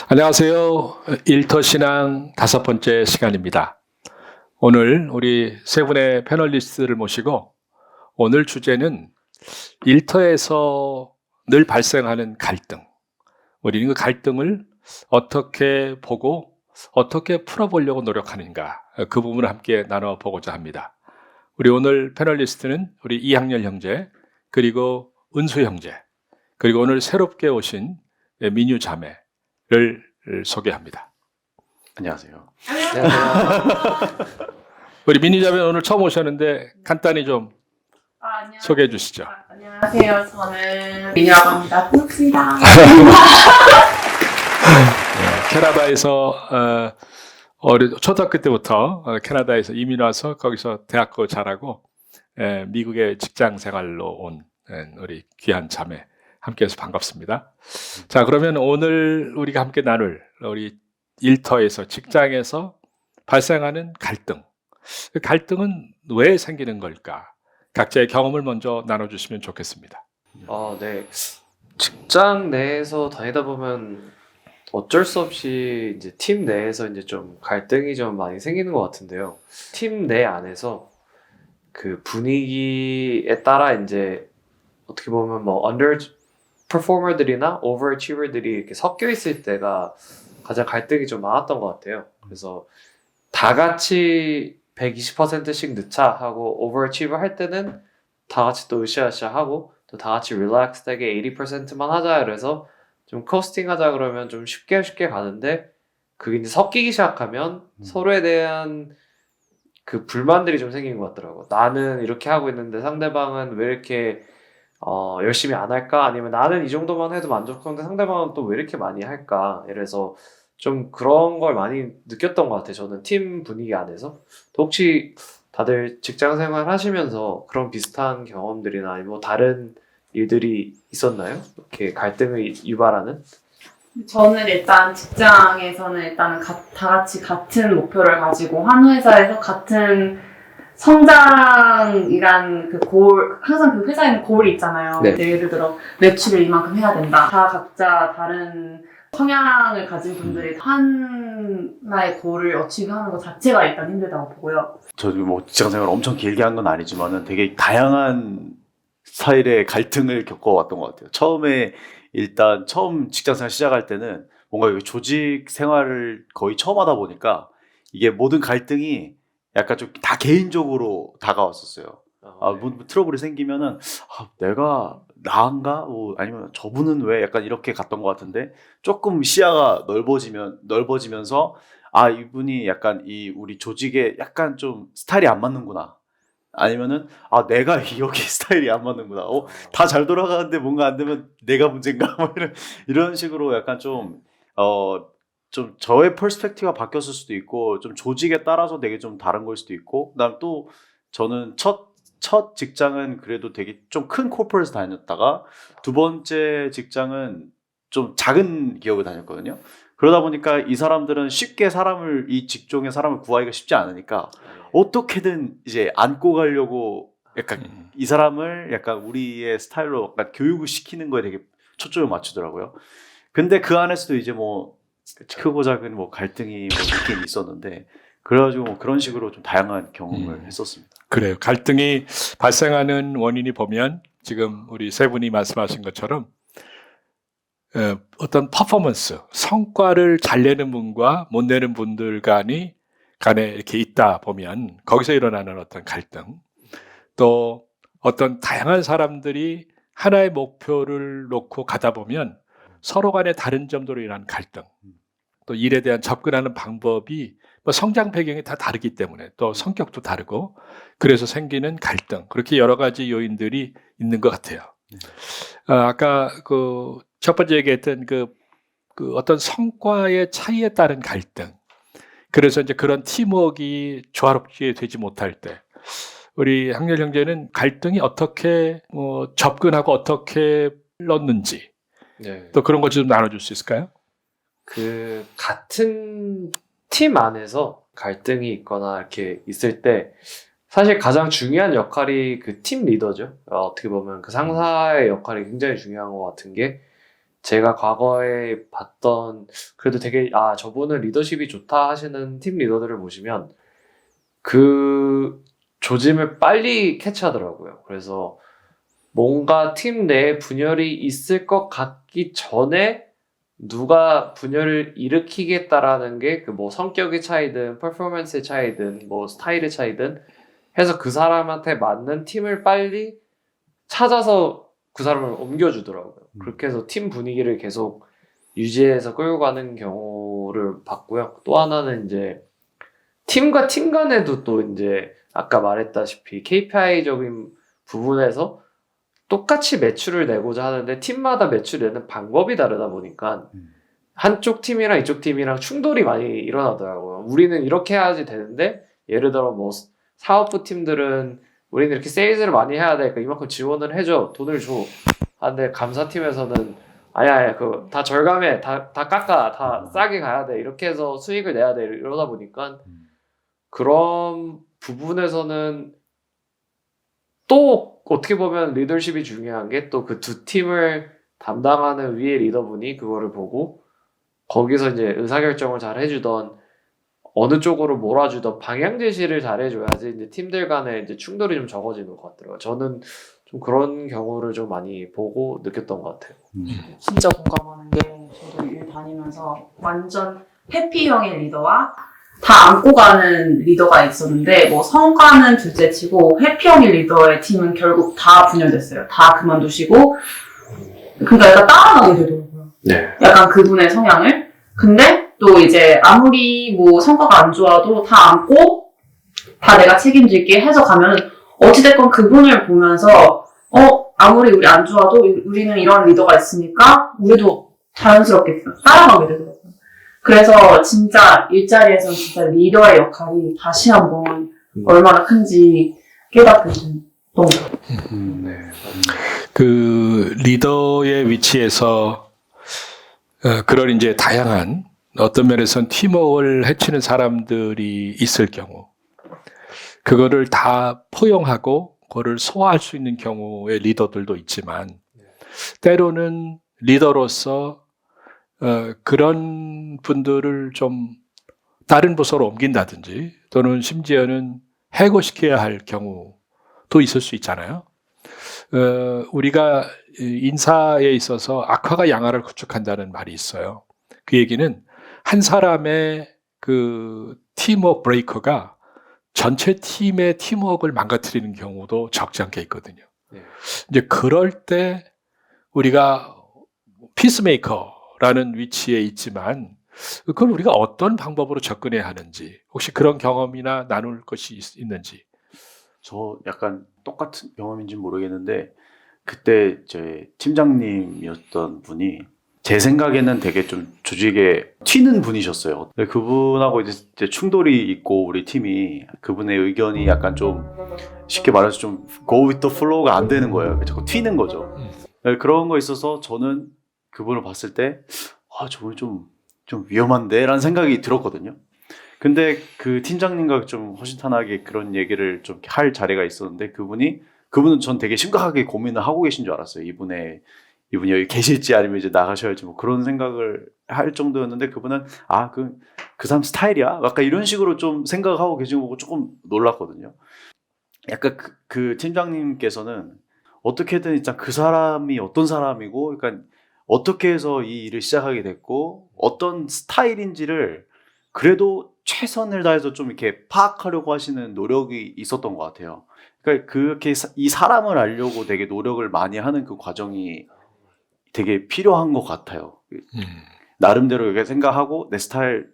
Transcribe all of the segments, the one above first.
안녕하세요. 일터신앙 5번째 시간입니다. 오늘 우리 세 분의 패널리스트를 모시고 오늘 주제는 일터에서 늘 발생하는 갈등, 우리는 그 갈등을 어떻게 보고 어떻게 풀어보려고 노력하는가, 그 부분을 함께 나눠보고자 합니다. 우리 오늘 패널리스트는 우리 이학렬 형제, 그리고 은수 형제, 그리고 오늘 새롭게 오신 민유 자매를 소개합니다. 안녕하세요. 우리 민유 자매 오늘 처음 오셨는데 간단히 좀 안녕하세요. 소개해 주시죠. 안녕하세요. 저는 민유라고 합니다. 반갑습니다. 캐나다에서 초등학교 때부터 캐나다에서 이민 와서 거기서 대학교 잘하고 미국의 직장 생활로 온 우리 귀한 자매 함께해서 반갑습니다. 자, 그러면 오늘 우리가 함께 나눌 우리 일터에서 직장에서 발생하는 갈등, 그 갈등은 왜 생기는 걸까? 각자의 경험을 먼저 나눠주시면 좋겠습니다. 네. 직장 내에서 다니다 보면 어쩔 수 없이 이제 팀 내에서 이제 좀 갈등이 좀 많이 생기는 것 같은데요. 팀 내 안에서 그 분위기에 따라 이제 어떻게 보면 뭐 underperformer들이나 overachiever들이 이렇게 섞여 있을 때가 가장 갈등이 좀 많았던 것 같아요. 그래서 다 같이 120%씩 넣자 하고 overachiever 할 때는 다 같이 또 으쌰으쌰 하고 또 다 같이 relaxed하게 80%만 하자 그래서 좀 코스팅 하자 그러면 좀 쉽게 가는데 그게 이제 섞이기 시작하면 서로에 대한 그 불만들이 좀 생기는 것 같더라고. 나는 이렇게 하고 있는데 상대방은 왜 이렇게 열심히 안 할까? 아니면 나는 이 정도만 해도 만족하는데 상대방은 또 왜 이렇게 많이 할까? 이래서 좀 그런 걸 많이 느꼈던 것 같아요. 저는 팀 분위기 안에서. 또 혹시 다들 직장 생활 하시면서 그런 비슷한 경험들이나 아니면 뭐 다른 일들이 있었나요? 이렇게 갈등을 유발하는? 저는 일단 직장에서는 일단은 다 같이 같은 목표를 가지고 한 회사에서 같은 성장이란 그 항상 그 회사에는 고울이 있잖아요. 네. 예를 들어 매출을 이만큼 해야 된다. 다 각자 다른 성향을 가진 분들이 하나의 고울을 어치기하는 것 자체가 일단 힘들다고 보고요. 저도 뭐 직장생활 엄청 길게 한 건 아니지만은 되게 다양한 스타일의 갈등을 겪어왔던 것 같아요. 처음 직장생활 시작할 때는 뭔가 조직 생활을 거의 처음 하다 보니까 이게 모든 갈등이 약간 좀 다 개인적으로 다가왔었어요. 뭐 트러블이 생기면은 내가 나은가? 아니면 저분은 왜 약간 이렇게 갔던 것 같은데 조금 시야가 넓어지면서 이분이 약간 우리 조직에 약간 좀 스타일이 안 맞는구나. 아니면은 내가 여기 스타일이 안 맞는구나. 다 잘 돌아가는데 뭔가 안 되면 내가 문제인가? 뭐 이런 식으로 약간 좀 저의 퍼스펙티브가 바뀌었을 수도 있고 좀 조직에 따라서 되게 좀 다른 걸 수도 있고 그다음 또 저는 첫 직장은 그래도 되게 좀 큰 코퍼레이트에서 다녔다가 두 번째 직장은 좀 작은 기업을 다녔거든요. 그러다 보니까 이 사람들은 쉽게 이 직종의 사람을 구하기가 쉽지 않으니까 어떻게든 이제 안고 가려고 약간 이 사람을 약간 우리의 스타일로 약간 교육을 시키는 거에 되게 초점을 맞추더라고요. 근데 그 안에서도 이제 뭐 크고 작은 뭐 갈등이 뭐 있긴 있었는데 그래가지고 뭐 그런 식으로 좀 다양한 경험을 했었습니다. 그래요. 갈등이 발생하는 원인이 보면 지금 우리 세 분이 말씀하신 것처럼 어떤 퍼포먼스, 성과를 잘 내는 분과 못 내는 분들 간에 이렇게 있다 보면 거기서 일어나는 어떤 갈등, 또 어떤 다양한 사람들이 하나의 목표를 놓고 가다 보면 서로 간에 다른 점도로 인한 갈등, 또 일에 대한 접근하는 방법이 뭐 성장 배경이 다 다르기 때문에 또 성격도 다르고 그래서 생기는 갈등, 그렇게 여러 가지 요인들이 있는 것 같아요. 아까 그 첫 번째 얘기했던 그 어떤 성과의 차이에 따른 갈등, 그래서 이제 그런 팀워크가 조화롭게 되지 못할 때 우리 학렬 형제는 갈등이 어떻게 접근하고 어떻게 넣는지 네. 또 그런 것 좀 나눠줄 수 있을까요? 그 같은 팀 안에서 갈등이 있거나 이렇게 있을 때 사실 가장 중요한 역할이 그 팀 리더죠. 어떻게 보면 그 상사의 역할이 굉장히 중요한 것 같은 게 제가 과거에 봤던 그래도 되게 저분은 리더십이 좋다 하시는 팀 리더들을 보시면 그 조짐을 빨리 캐치하더라고요. 그래서 뭔가 팀 내에 분열이 있을 것 같기 전에 누가 분열을 일으키겠다라는 게 그 뭐 성격의 차이든 퍼포먼스의 차이든 뭐 스타일의 차이든 해서 그 사람한테 맞는 팀을 빨리 찾아서 그 사람을 옮겨주더라고요. 그렇게 해서 팀 분위기를 계속 유지해서 끌고 가는 경우를 봤고요. 또 하나는 이제 팀과 팀 간에도 또 이제 아까 말했다시피 KPI적인 부분에서 똑같이 매출을 내고자 하는데 팀마다 매출 내는 방법이 다르다 보니까 한쪽 팀이랑 이쪽 팀이랑 충돌이 많이 일어나더라고요. 우리는 이렇게 해야지 되는데 예를 들어 뭐 사업부 팀들은 우리는 이렇게 세일즈를 많이 해야 되니까 이만큼 지원을 해줘, 돈을 줘. 근데 감사팀에서는 아니야, 그 다 절감해, 다 깎아, 다 싸게 가야 돼. 이렇게 해서 수익을 내야 돼. 이러다 보니까 그런 부분에서는 또 어떻게 보면 리더십이 중요한 게 또 그 두 팀을 담당하는 위에 리더분이 그거를 보고 거기서 이제 의사결정을 잘 해주던 어느 쪽으로 몰아주던 방향 제시를 잘 해줘야지 이제 팀들 간에 이제 충돌이 좀 적어지는 것 같더라고요. 저는 좀 그런 경우를 좀 많이 보고 느꼈던 것 같아요. 진짜 공감하는 게 저도 일 다니면서 완전 해피형의 리더와 다 안고 가는 리더가 있었는데 뭐 성과는 둘째치고 해피형의 리더의 팀은 결국 다 분열됐어요. 다 그만두시고 그러니까 약간 따라가게 되더라고요. 네. 약간 그분의 성향을. 근데 또 이제 아무리 뭐 성과가 안 좋아도 다 안고 다 내가 책임질게 해서 가면은 어찌됐건 그분을 보면서 아무리 우리 안 좋아도 우리는 이런 리더가 있으니까 우리도 자연스럽게 따라가게 되더라고요. 그래서 진짜 일자리에서 진짜 리더의 역할이 다시 한번 얼마나 큰지 깨닫게 됐던 것 같아요. 네. 그 리더의 위치에서 그런 이제 다양한 어떤 면에서는 팀워크를 해치는 사람들이 있을 경우 그거를 다 포용하고 그거를 소화할 수 있는 경우의 리더들도 있지만 때로는 리더로서 그런 분들을 좀 다른 부서로 옮긴다든지 또는 심지어는 해고시켜야 할 경우도 있을 수 있잖아요. 우리가 인사에 있어서 악화가 양화를 구축한다는 말이 있어요. 그 얘기는 한 사람의 그 팀워크 브레이커가 전체 팀의 팀워크를 망가뜨리는 경우도 적지 않게 있거든요. 네. 이제 그럴 때 우리가 피스메이커라는 위치에 있지만 그걸 우리가 어떤 방법으로 접근해야 하는지 혹시 그런 경험이나 나눌 것이 있는지. 저 약간 똑같은 경험인지는 모르겠는데 그때 제 팀장님이었던 분이 제 생각에는 되게 좀 조직에 튀는 분이셨어요. 근데 그분하고 이제 충돌이 있고 우리 팀이 그분의 의견이 약간 좀 쉽게 말해서 좀 go with the flow가 안 되는 거예요. 자꾸 튀는 거죠. 그런 거 있어서 저는 그분을 봤을 때 저분이 좀 위험한데 라는 생각이 들었거든요. 근데 그 팀장님과 좀 허심탄회하게 그런 얘기를 좀 할 자리가 있었는데 그분은 전 되게 심각하게 고민을 하고 계신 줄 알았어요. 이분이 여기 계실지 아니면 이제 나가셔야 할지 뭐 그런 생각을 할 정도였는데 그분은 그 사람 스타일이야? 약간 이런 식으로 좀 생각하고 계신 거 보고 조금 놀랐거든요. 약간 그 팀장님께서는 어떻게든 일단 그 사람이 어떤 사람이고 그러니까 어떻게 해서 이 일을 시작하게 됐고 어떤 스타일인지를 그래도 최선을 다해서 좀 이렇게 파악하려고 하시는 노력이 있었던 것 같아요. 그러니까 그렇게 이 사람을 알려고 되게 노력을 많이 하는 그 과정이 되게 필요한 것 같아요. 나름대로 이렇게 생각하고 내 스타일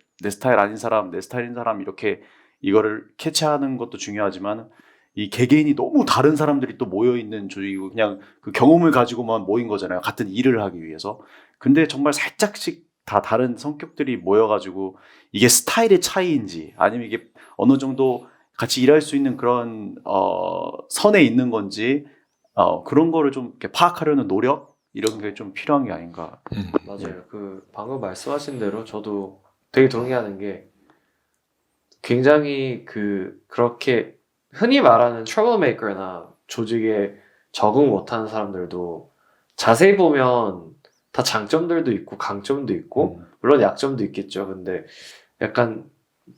아닌 사람, 내 스타일인 사람 이렇게 이거를 캐치하는 것도 중요하지만 이 개개인이 너무 다른 사람들이 또 모여 있는 조직이고 그냥 그 경험을 가지고만 모인 거잖아요. 같은 일을 하기 위해서. 근데 정말 살짝씩 다 다른 성격들이 모여가지고 이게 스타일의 차이인지 아니면 이게 어느 정도 같이 일할 수 있는 그런 선에 있는 건지 그런 거를 좀 이렇게 파악하려는 노력 이런 게 좀 필요한 게 아닌가. 맞아요. 그 방금 말씀하신 대로 저도 되게 동의하는 게 굉장히 그렇게 흔히 말하는 트러블메이커나 조직에 적응 못하는 사람들도 자세히 보면 다 장점들도 있고 강점도 있고 물론 약점도 있겠죠. 근데 약간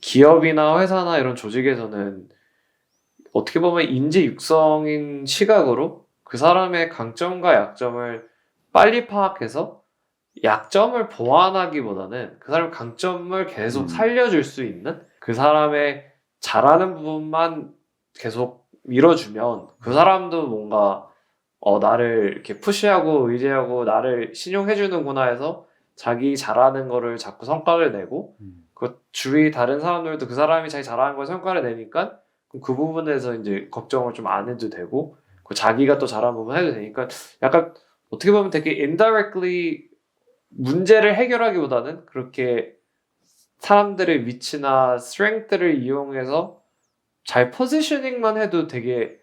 기업이나 회사나 이런 조직에서는 어떻게 보면 인재 육성인 시각으로 그 사람의 강점과 약점을 빨리 파악해서 약점을 보완하기보다는 그 사람의 강점을 계속 살려줄 수 있는 그 사람의 잘하는 부분만 계속 밀어주면 그 사람도 뭔가 나를 이렇게 푸시하고 의지하고 나를 신용해주는구나 해서 자기 잘하는 거를 자꾸 성과를 내고 그 주위 다른 사람들도 그 사람이 자기 잘하는 걸 성과를 내니까 그럼 그 부분에서 이제 걱정을 좀 안 해도 되고 그 자기가 또 잘하는 부분 해도 되니까 약간 어떻게 보면 되게 indirectly 문제를 해결하기보다는 그렇게 사람들의 위치나 스트렝스를 이용해서 잘 포지셔닝만 해도 되게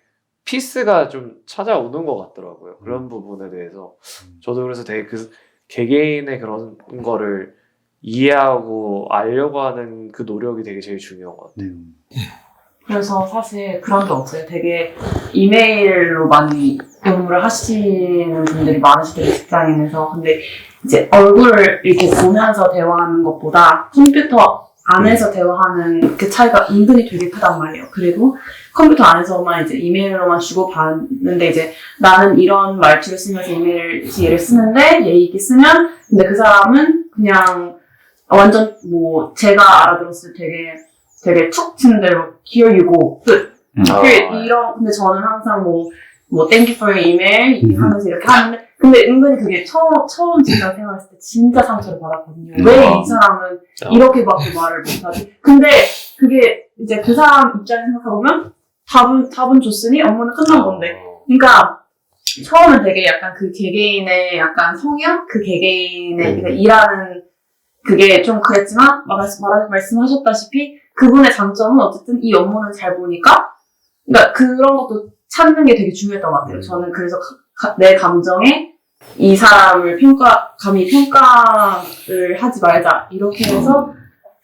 피스가 좀 찾아오는 것 같더라고요. 그런 부분에 대해서 저도 그래서 되게 그 개개인의 그런 거를 이해하고 알려고 하는 그 노력이 되게 제일 중요한 것 같아요. 그래서 사실 그런 게 없어요. 되게 이메일로 많이 업무를 하시는 분들이 많으시대요, 직장인에서. 근데 이제 얼굴을 이렇게 보면서 대화하는 것보다 컴퓨터 안에서 대화하는 그 차이가 은근히 되게 크단 말이에요. 그리고 컴퓨터 안에서만 이제 이메일로만 주고받는데 이제 나는 이런 말투를 쓰면서 이메일을 쓰는데 얘 있게 쓰면 근데 그 사람은 그냥 완전 뭐 제가 알아들었을 때 되게 툭 치는 대로 here you go 끝. 이런 근데 저는 항상 뭐 thank you for your email 하면서 이렇게 하는데 근데 은근히 그게 처음 직장 생활했을 때 진짜 상처를 받았거든요. 왜 이 사람은 이렇게밖에 말을 못하지? 근데 그게 이제 그 사람 입장에서 생각해보면 답은 줬으니 업무는 끝난 건데. 그러니까 처음엔 되게 약간 그 개개인의 약간 성향? 그 개개인의 그러니까 일하는 그게 좀 그랬지만 말씀하셨다시피 그분의 장점은 어쨌든 이 업무는 잘 보니까 그러니까 그런 것도 찾는 게 되게 중요했던 것 같아요. 저는 그래서 내 감정에 이 사람을 감히 평가를 하지 말자 이렇게 해서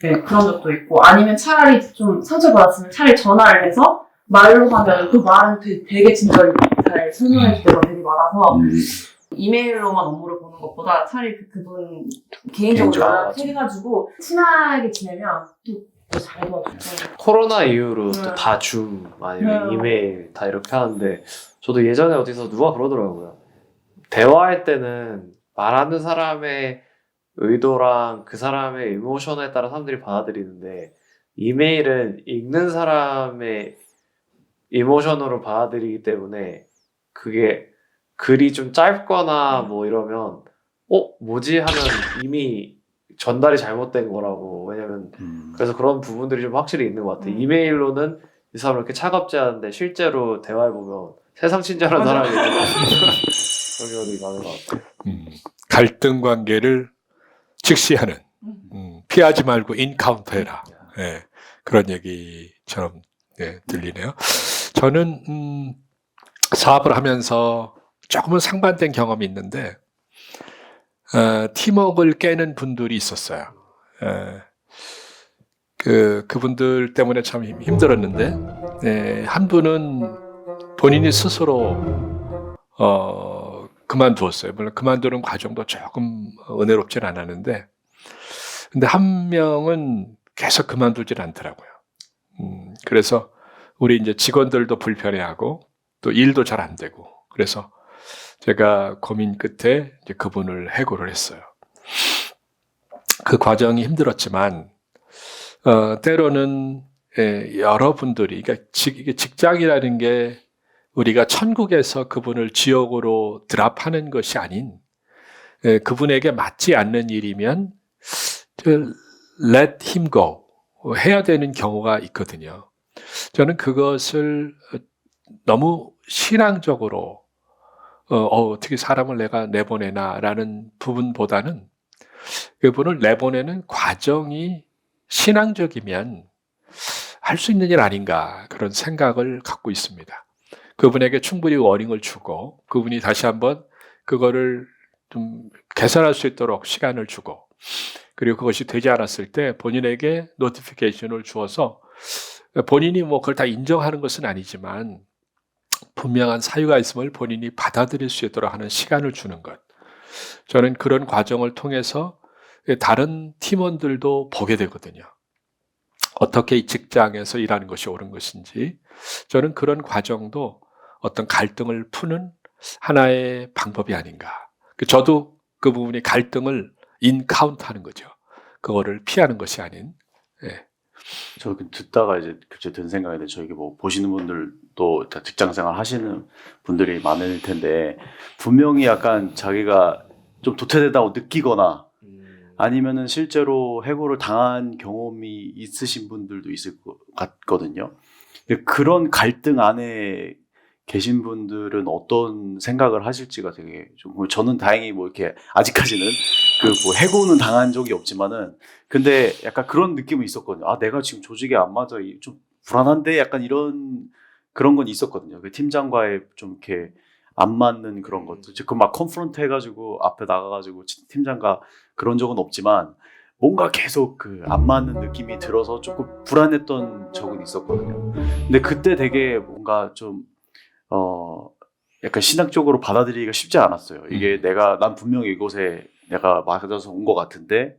네, 그런 적도 있고 아니면 차라리 좀 상처받았으면 차라리 전화를 해서 말로 하면 그 말은 되게 진짜 잘 설명해 줄 때가 되게 많아서 이메일로만 업무를 보는 것보다 차라리 그분 개인적으로 연락해가지고 친하게 지내면 또 잘 도와주죠. 코로나 이후로 또 다 줌 아니면 이메일 다 이렇게 하는데 저도 예전에 어디서 누가 그러더라고요. 대화할 때는 말하는 사람의 의도랑 그 사람의 이모션에 따라 사람들이 받아들이는데 이메일은 읽는 사람의 이모션으로 받아들이기 때문에 그게 글이 좀 짧거나 뭐 이러면 뭐지 하면 이미 전달이 잘못된 거라고. 왜냐면 그래서 그런 부분들이 좀 확실히 있는 것 같아요. 이메일로는 이 사람 이렇게 차갑지 않은데 실제로 대화해 보면 세상 친절한 사람이 그런 경우도 많은 것 같아요. 갈등 관계를 직시하는 피하지 말고 인카운터해라. 네, 그런 얘기처럼 네, 들리네요. 저는 사업을 하면서 조금은 상반된 경험이 있는데 팀워크를 깨는 분들이 있었어요. 그분들 때문에 참 힘들었는데 한 분은 본인이 스스로 그만두었어요. 물론 그만두는 과정도 조금 은혜롭진 않았는데 근데 한 명은 계속 그만두질 않더라고요. 그래서 우리 이제 직원들도 불편해하고 또 일도 잘 안 되고 그래서 제가 고민 끝에 이제 그분을 해고를 했어요. 그 과정이 힘들었지만 때로는 여러분들이 그러니까 직장이라는 게 우리가 천국에서 그분을 지옥으로 드랍하는 것이 아닌 그분에게 맞지 않는 일이면 let him go 해야 되는 경우가 있거든요. 저는 그것을 너무 신앙적으로 어떻게 사람을 내가 내보내나라는 부분보다는 그분을 내보내는 과정이 신앙적이면 할 수 있는 일 아닌가 그런 생각을 갖고 있습니다. 그분에게 충분히 워닝을 주고 그분이 다시 한번 그거를 좀 개선할 수 있도록 시간을 주고 그리고 그것이 되지 않았을 때 본인에게 노티피케이션을 주어서 본인이 뭐 그걸 다 인정하는 것은 아니지만 분명한 사유가 있음을 본인이 받아들일 수 있도록 하는 시간을 주는 것. 저는 그런 과정을 통해서 다른 팀원들도 보게 되거든요. 어떻게 이 직장에서 일하는 것이 옳은 것인지. 저는 그런 과정도 어떤 갈등을 푸는 하나의 방법이 아닌가. 저도 그 부분이 갈등을 인카운트하는 거죠. 그거를 피하는 것이 아닌. 예. 저 듣다가 이제 갑자기 든 생각인데, 저기 뭐 보시는 분들도 다 직장 생활 하시는 분들이 많을 텐데, 분명히 약간 자기가 좀 도태된다고 느끼거나 아니면은 실제로 해고를 당한 경험이 있으신 분들도 있을 것 같거든요. 근데 그런 갈등 안에 계신 분들은 어떤 생각을 하실지가 되게 좀, 저는 다행히 뭐 이렇게 아직까지는 그 뭐 해고는 당한 적이 없지만은, 근데 약간 그런 느낌은 있었거든요. 아, 내가 지금 조직에 안 맞아, 좀 불안한데, 약간 이런 그런 건 있었거든요. 그 팀장과의 좀 이렇게 안 맞는 그런 것들. 그 막 컨프런트 해가지고 앞에 나가가지고 팀장과 그런 적은 없지만, 뭔가 계속 그 안 맞는 느낌이 들어서 조금 불안했던 적은 있었거든요. 근데 그때 되게 뭔가 좀 약간 신학적으로 받아들이기가 쉽지 않았어요. 이게 난 분명히 이곳에 내가 맞아서 온 것 같은데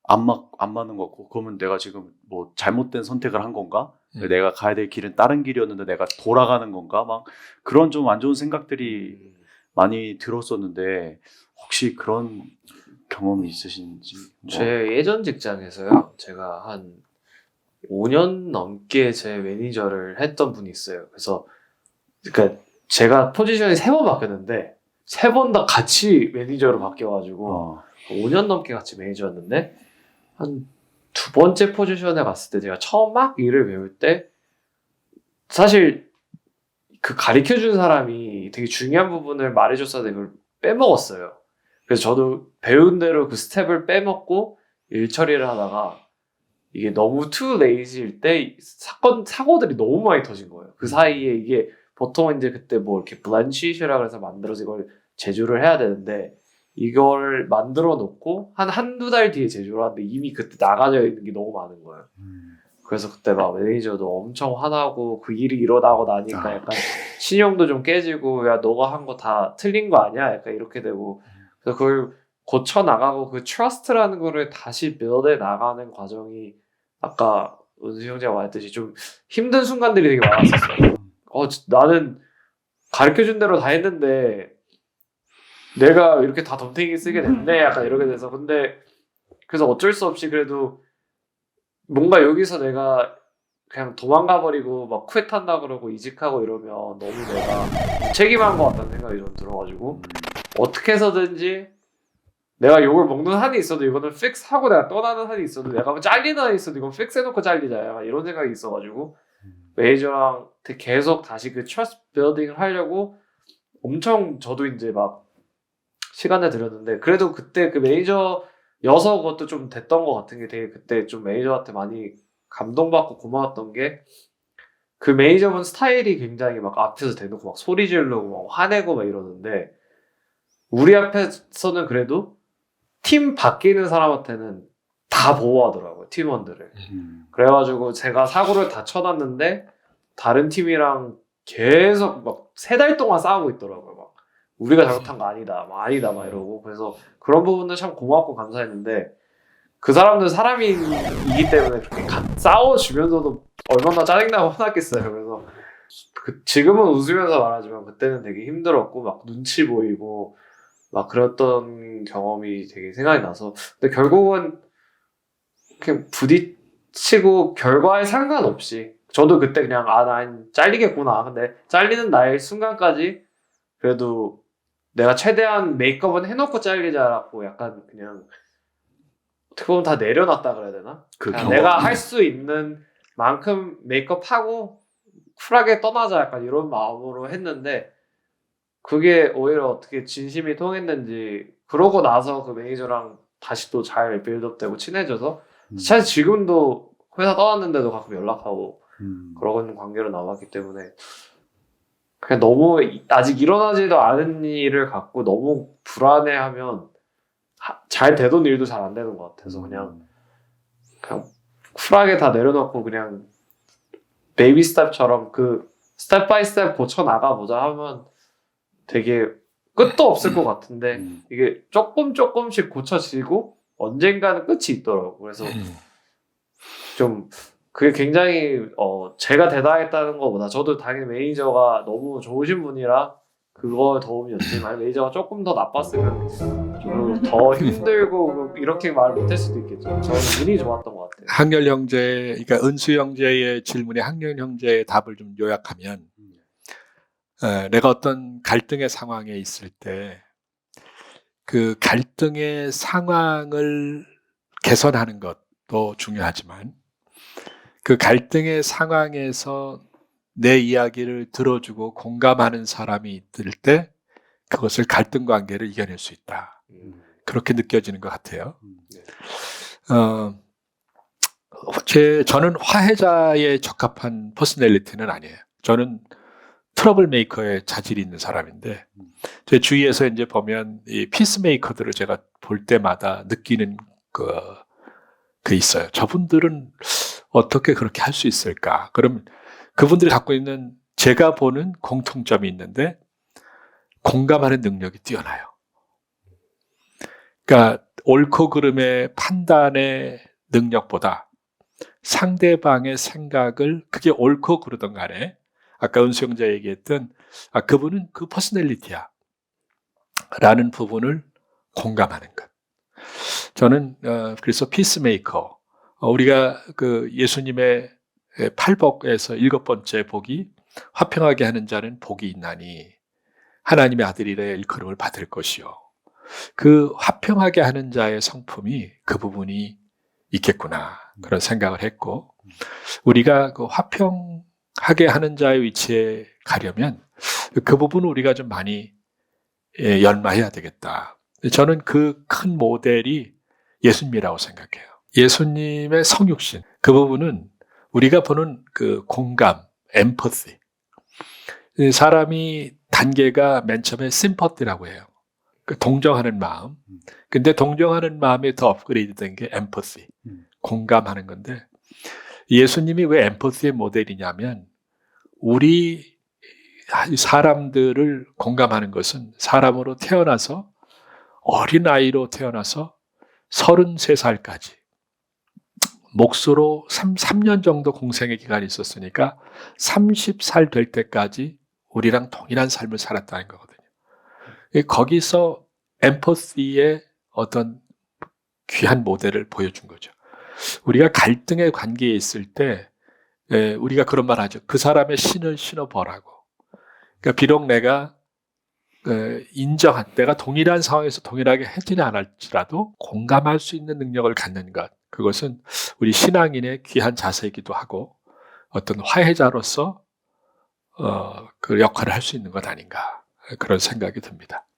안 맞는 것 같고, 그러면 내가 지금 뭐 잘못된 선택을 한 건가? 내가 가야 될 길은 다른 길이었는데 내가 돌아가는 건가? 막 그런 좀 안 좋은 생각들이 많이 들었었는데, 혹시 그런 경험이 있으신지? 제 예전 직장에서요, 제가 한 5년 넘게 제 매니저를 했던 분이 있어요. 그래서, 그러니까 제가 포지션이 3번 바뀌었는데, 3번 다 같이 매니저로 바뀌어가지고, 5년 넘게 같이 매니저였는데, 한 2번째 포지션에 갔을 때 제가 처음 막 일을 배울 때, 사실 그 가르쳐준 사람이 되게 중요한 부분을 말해줬어야 되는 걸 빼먹었어요. 그래서 저도 배운 대로 그 스텝을 빼먹고 일 처리를 하다가, 이게 너무 too lazy일 때 사고들이 너무 많이 터진 거예요. 그 사이에 이게 보통 이제 그때 뭐 이렇게 블렌시시라 그래서 만들어서 이걸 제조를 해야 되는데, 이걸 만들어 놓고 한두 달 뒤에 제조를 하는데 이미 그때 나가져 있는 게 너무 많은 거예요. 그래서 그때 막 매니저도 엄청 화나고, 그 일이 일어나고 나니까 약간 신용도 좀 깨지고, 야, 너가 한 거 다 틀린 거 아니야? 약간 이렇게 되고, 그래서 그걸 고쳐 나가고 그 트러스트라는 거를 다시 빌드해 나가는 과정이, 아까 은수 형제가 말했듯이 좀 힘든 순간들이 되게 많았었어요. 나는 가르쳐준 대로 다 했는데 내가 이렇게 다 덤탱이 쓰게 됐네, 약간 이렇게 돼서. 근데 그래서 어쩔 수 없이 그래도 뭔가 여기서 내가 그냥 도망가 버리고 막 퀴트한다 그러고 이직하고 이러면 너무 내가 책임한 것 같다는 생각이 좀 들어가지고, 어떻게 해서든지 내가 욕을 먹는 한이 있어도 이거는 픽스하고 내가 떠나는 한이 있어도, 내가 잘리는 한이 있어도 이건 픽스해놓고 잘리자, 약간 이런 생각이 있어가지고 매니저랑 계속 다시 그 트러스트 빌딩을 하려고 엄청 저도 이제 막 시간을 들였는데, 그래도 그때 그 매니저여서 그것도 좀 됐던 것 같은 게, 되게 그때 좀 매니저한테 많이 감동받고 고마웠던 게, 그 매니저분 스타일이 굉장히 막 앞에서 대놓고 막 소리 지르고 막 화내고 막 이러는데, 우리 앞에서는 그래도 팀 바뀌는 사람한테는 다 보호하더라고요, 팀원들을. 그래가지고 제가 사고를 다 쳐놨는데 다른 팀이랑 계속 막 3달 동안 싸우고 있더라고요. 막 우리가 잘못한 거 아니다, 막 아니다, 막 이러고. 그래서 그런 부분도 참 고맙고 감사했는데, 그 사람들 사람이기 때문에 그렇게 싸워주면서도 얼마나 짜증나고 화났겠어요. 그래서 지금은 웃으면서 말하지만 그때는 되게 힘들었고 막 눈치 보이고 막 그랬던 경험이 되게 생각이 나서. 근데 결국은 그냥 부딪히고 결과에 상관없이 저도 그때 그냥 난 잘리겠구나, 근데 잘리는 날 순간까지 그래도 내가 최대한 메이크업은 해놓고 잘리자라고, 약간 그냥 어떻게 보면 다 내려놨다 그래야 되나? 내가 할 수 있는 만큼 메이크업하고 쿨하게 떠나자, 약간 이런 마음으로 했는데, 그게 오히려 어떻게 진심이 통했는지, 그러고 나서 그 매니저랑 다시 또 잘 빌드업되고 친해져서 사실 지금도 회사 떠났는데도 가끔 연락하고 그러고 있는 관계로 남았기 때문에, 그냥 너무 아직 일어나지도 않은 일을 갖고 너무 불안해하면 잘 되던 일도 잘 안 되는 것 같아서, 그냥 쿨하게 다 내려놓고 그냥 베이비 스텝처럼 그 스텝 바이 스텝 고쳐 나가보자 하면 되게 끝도 없을 것 같은데 이게 조금씩 고쳐지고 언젠가는 끝이 있더라고요. 그래서 좀 그게 굉장히 제가 대단했다는 것보다 저도 당연히 매니저가 너무 좋으신 분이라 그거 도움이었지만 매니저가 조금 더 나빴으면 좀 더 힘들고 이렇게 말 못할 수도 있겠죠. 저는 운이 좋았던 것 같아요. 학렬 형제, 그러니까 은수 형제의 질문에 학렬 형제의 답을 좀 요약하면, 내가 어떤 갈등의 상황에 있을 때 그 갈등의 상황을 개선하는 것도 중요하지만 그 갈등의 상황에서 내 이야기를 들어주고 공감하는 사람이 있을 때 그것을 갈등 관계를 이겨낼 수 있다. 그렇게 느껴지는 것 같아요. 저는 화해자에 적합한 퍼스널리티는 아니에요. 저는 트러블 메이커의 자질이 있는 사람인데, 제 주위에서 이제 보면 이 피스메이커들을 제가 볼 때마다 느끼는 그 있어요. 저분들은 어떻게 그렇게 할 수 있을까? 그럼 그분들이 갖고 있는 제가 보는 공통점이 있는데, 공감하는 능력이 뛰어나요. 그러니까 옳고 그름의 판단의 능력보다 상대방의 생각을 그게 옳고 그르든 간에 아까 은수 형제 얘기했던 그분은 그 퍼스널리티야 라는 부분을 공감하는 것. 저는 그래서 피스메이커, 우리가 그 예수님의 팔복에서 7번째 복이 화평하게 하는 자는 복이 있나니 하나님의 아들이라 일컬음을 받을 것이요. 그 화평하게 하는 자의 성품이 그 부분이 있겠구나 그런 생각을 했고, 우리가 그 화평하게 하는 자의 위치에 가려면 그 부분을 우리가 좀 많이 연마해야 되겠다. 저는 그 큰 모델이 예수님이라고 생각해요. 예수님의 성육신, 그 부분은 우리가 보는 그 공감, 엠퍼시. 사람이 단계가 맨 처음에 심퍼티라고 해요. 그 동정하는 마음. 근데 동정하는 마음이 더 업그레이드 된 게 엠퍼시. 공감하는 건데, 예수님이 왜 엠퍼시의 모델이냐면, 우리 사람들을 공감하는 것은 사람으로 태어나서 어린아이로 태어나서 33살까지 몫으로 3년 정도 공생의 기간이 있었으니까 30살 될 때까지 우리랑 동일한 삶을 살았다는 거거든요. 거기서 엠퍼시의 어떤 귀한 모델을 보여준 거죠. 우리가 갈등의 관계에 있을 때 우리가 그런 말 하죠. 그 사람의 신을 신어보라고. 그러니까 비록 내가 내가 동일한 상황에서 동일하게 해지는 않을지라도 공감할 수 있는 능력을 갖는 것, 그것은 우리 신앙인의 귀한 자세이기도 하고 어떤 화해자로서 그 역할을 할 수 있는 것 아닌가 그런 생각이 듭니다.